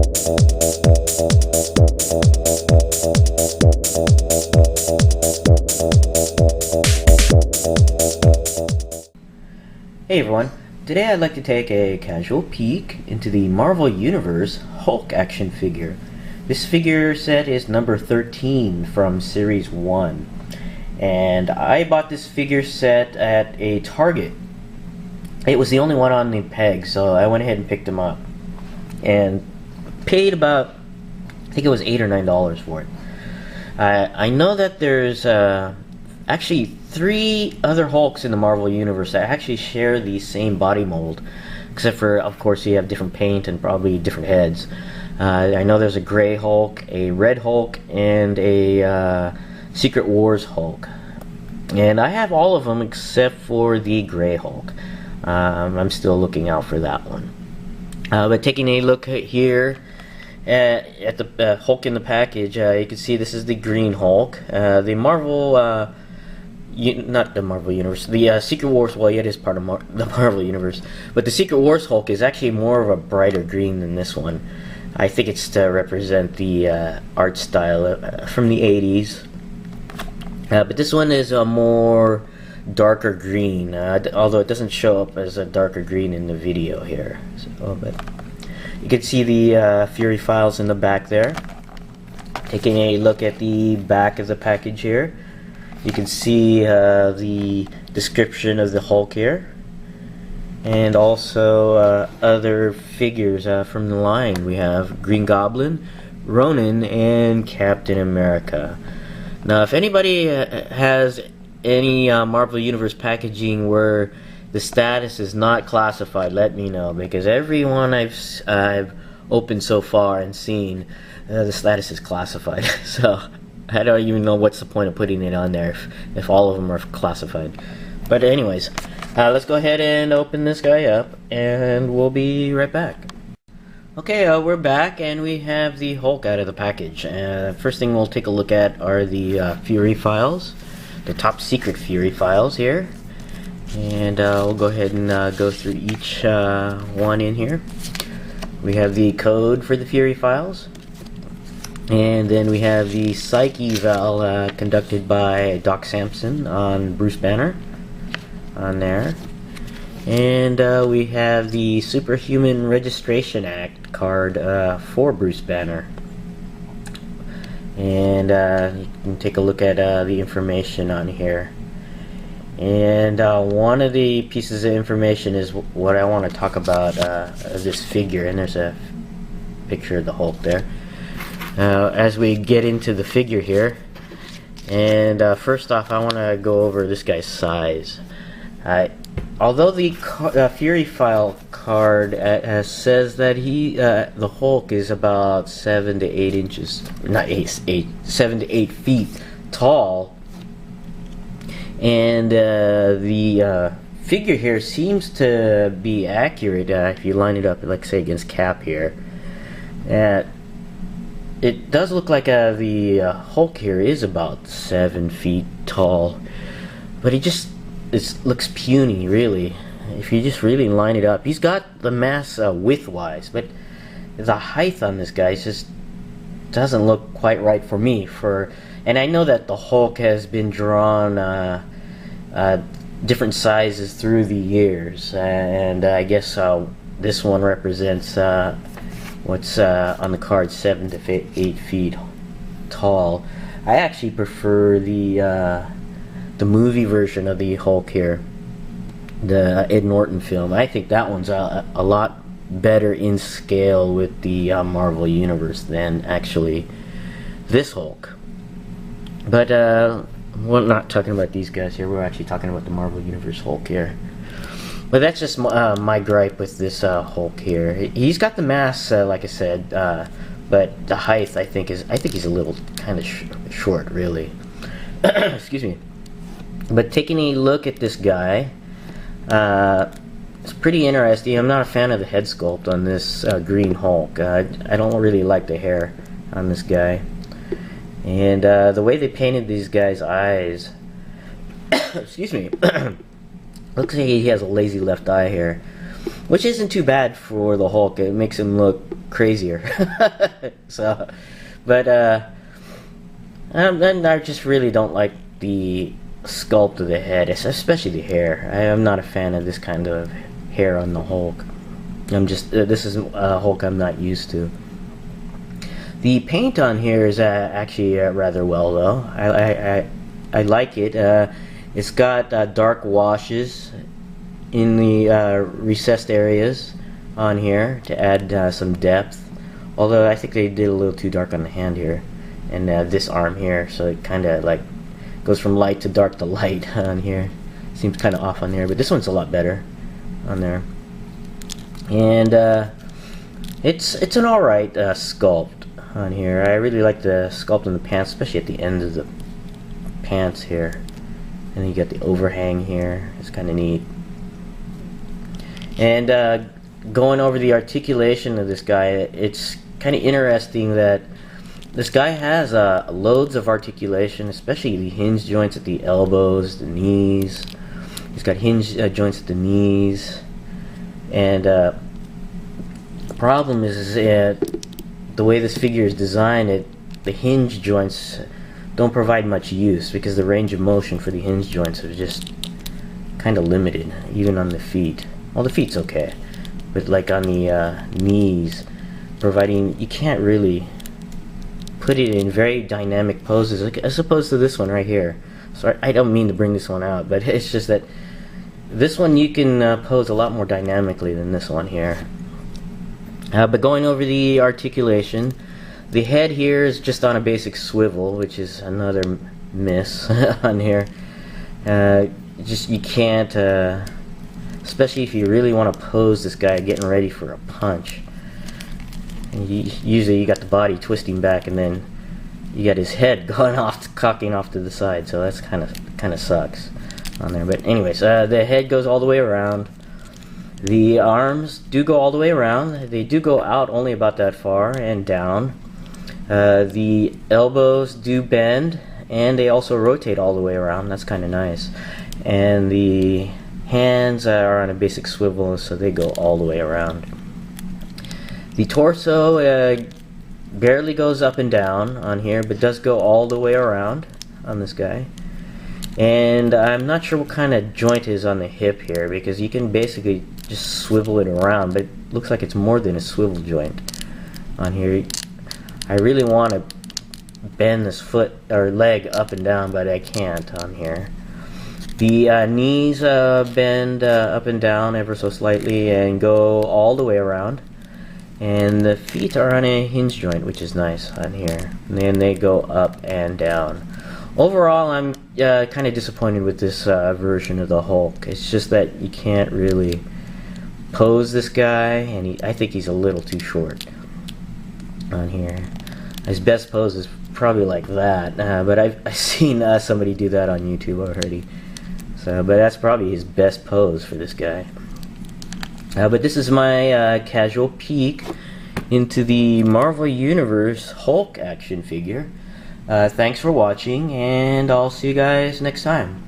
Hey everyone, today I'd like to take a casual peek into the Marvel Universe Hulk action figure. This figure set is number 13 from Series 1. And I bought this figure set at a Target. It was the only one on the peg, so I went ahead and picked him up. And paid about, I think it was $8 or $9 for it. I know that there's actually 3 other Hulks in the Marvel Universe that actually share the same body mold, except for, of course, you have different paint and probably different heads. I know there's a gray Hulk, a red Hulk, and a Secret Wars Hulk. And I have all of them except for the gray Hulk. I'm still looking out for that one. But taking a look here at the Hulk in the package, you can see this is the green Hulk. The Marvel... not the Marvel Universe, the Secret Wars, well, it is part of the Marvel Universe, but the Secret Wars Hulk is actually more of a brighter green than this one. I think it's to represent the art style from the 80s. But this one is a more darker green, although it doesn't show up as a darker green in the video here. So, but you can see the Fury files in the back there. Taking a look at the back of the package here, you can see the description of the Hulk here, and also other figures from the line. We have Green Goblin, Ronin, and Captain America. Now, if anybody has any Marvel Universe packaging where the status is not classified, let me know, because everyone I've opened so far and seen, the status is classified. So I don't even know what's the point of putting it on there if all of them are classified. But anyways, let's go ahead and open this guy up, and we'll be right back. Okay, we're back, and we have the Hulk out of the package. First thing we'll take a look at are the Fury files, the top secret Fury files here. And we'll go ahead and go through each one in here. We have the code for the Fury files. And then we have the psych eval conducted by Doc Samson on Bruce Banner on there. And we have the Superhuman Registration Act card for Bruce Banner. And you can take a look at the information on here. And one of the pieces of information is what I want to talk about this figure. And there's a picture of the Hulk there. As we get into the figure here, and first off, I want to go over this guy's size. Although the Fury file card says that the Hulk is about 7 to 8 inches, not 7 to 8 feet tall, and the figure here seems to be accurate if you line it up, like say against Cap here. It does look like the Hulk here is about 7 feet tall, but it looks puny, really. If you just really line it up, he's got the mass width-wise, but the height on this guy just doesn't look quite right for me. And I know that the Hulk has been drawn different sizes through the years, and I guess this one represents what's on the card, 7 to 8 feet tall. I actually prefer the movie version of the Hulk here, the Ed Norton film. I think that one's a lot better in scale with the Marvel Universe than actually this Hulk. But we're not talking about these guys here. We're actually talking about the Marvel Universe Hulk here. But that's just my gripe with this Hulk here. He's got the mass, like I said, but the height I think he's a little kind of short, really. Excuse me. But taking a look at this guy, it's pretty interesting. I'm not a fan of the head sculpt on this green Hulk. I don't really like the hair on this guy, and the way they painted these guys' eyes. Excuse me. Looks like he has a lazy left eye here. which isn't too bad for the Hulk. It makes him look crazier. So, but and I just really don't like the sculpt of the head, especially the hair. I am not a fan of this kind of hair on the Hulk. This is a Hulk I'm not used to. The paint on here is actually rather well, though. I like it. It's got dark washes in the recessed areas on here to add some depth. Although I think they did a little too dark on the hand here and this arm here, so it kind of like goes from light to dark to light on here. Seems kind of off on there, but this one's a lot better on there. And it's an alright sculpt on here. I really like the sculpt on the pants, especially at the end of the pants here. And then you got the overhang here. It's kind of neat. And going over the articulation of this guy, it's kind of interesting that this guy has loads of articulation, especially the hinge joints at the elbows, the knees. He's got hinge joints at the knees. And the problem is the way this figure is designed, the hinge joints don't provide much use because the range of motion for the hinge joints are just kind of limited, even on the feet. Well, the feet's okay, but like on the knees, you can't really put it in very dynamic poses, like, as opposed to this one right here. So I don't mean to bring this one out, but it's just that this one you can pose a lot more dynamically than this one here. But going over the articulation, the head here is just on a basic swivel, which is another miss on here. You can't, especially if you really want to pose this guy getting ready for a punch. And usually you got the body twisting back, and then you got his head going off, cocking off to the side. So that's kind of sucks on there. But anyways, the head goes all the way around. The arms do go all the way around. They do go out only about that far and down. The elbows do bend, and they also rotate all the way around. That's kind of nice. And the hands are on a basic swivel, so they go all the way around. The torso barely goes up and down on here, but does go all the way around on this guy. And I'm not sure what kind of joint is on the hip here, because you can basically just swivel it around, but it looks like it's more than a swivel joint on here. I really want to bend this foot or leg up and down, but I can't on here. The knees bend up and down ever so slightly and go all the way around. And the feet are on a hinge joint, which is nice on here. And then they go up and down. Overall, I'm kind of disappointed with this version of the Hulk. It's just that you can't really pose this guy, and I think he's a little too short on here. His best pose is probably like that, but I've seen somebody do that on YouTube already. So, but that's probably his best pose for this guy. But this is my casual peek into the Marvel Universe Hulk action figure. Thanks for watching, and I'll see you guys next time.